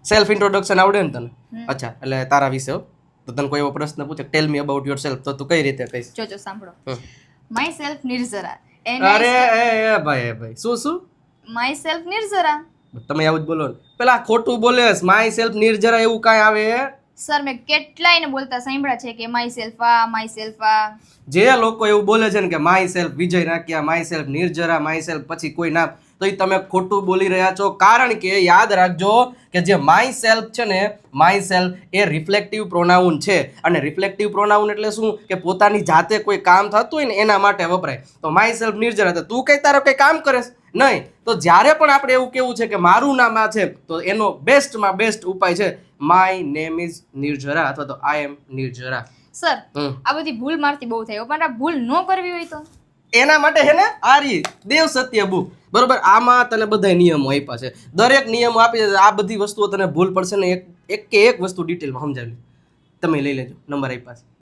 Self introduction આવડે ને તને? અચ્છા, એટલે તારા વિશે તો તને કોઈ એવો પ્રશ્ન પૂછે tell me about yourself, તો તું કઈ રીતે કહીશ? જોજો સાંભળો. Myself Nirjara. અરે એ ભાઈ શું માય સેલ્ફ નિર્જરા. તમે આવું જ બોલો ને. પેલા ખોટું બોલે માય સેલ્ફ નિર્જરા એવું કાંઈ આવે? સર મેં કેટલાયને બોલતા સાંભળ્યા છે કે માય સેલ્ફ આ. જે લોકો એવું બોલે છે ને કે માય સેલ્ફ વિજય નાખ્યા, માય સેલ્ફ નિર્જરા, માય સેલ્ફ પછી કોઈ નામ, તો એ તમે ખોટું બોલી રહ્યા છો. કારણ કે યાદ રાખજો કે જે માય સેલ્ફ છે ને, my self A reflective pronoun છે. અને રિફ્લેક્ટિવ પ્રોનાઉન એટલે શું કે પોતાની જાતે કોઈ કામ થતું હોય ને એના માટે વપરાય. તો માય સેલ્ફ નિર્જરા, તો તું કઈ તારો કઈ કામ કરેશ નહીં. તો જ્યારે પણ આપણે એવું કેવું છે કે મારું નામ આ છે, તો એનો બેસ્ટમાં બેસ્ટ ઉપાય છે માય નેમ ઇઝ નિર્જરા અથવા તો આઈ એમ નિર્જરા. સર આ બધી ભૂલ મારતી બહુ થાય, પણ આ ભૂલ ન કરવી હોય તો એના માટે હે ને આરી દેવ સત્ય બુક, બરોબર, આમાં તને બધા નિયમો આપ્યા છે. દરેક નિયમો આપી છે. આ બધી વસ્તુઓ તને ભૂલ પડશે ને એક કે એક વસ્તુ ડિટેલમાં સમજાવી તમે લઈ લેજો. નંબર આપ્યા છે.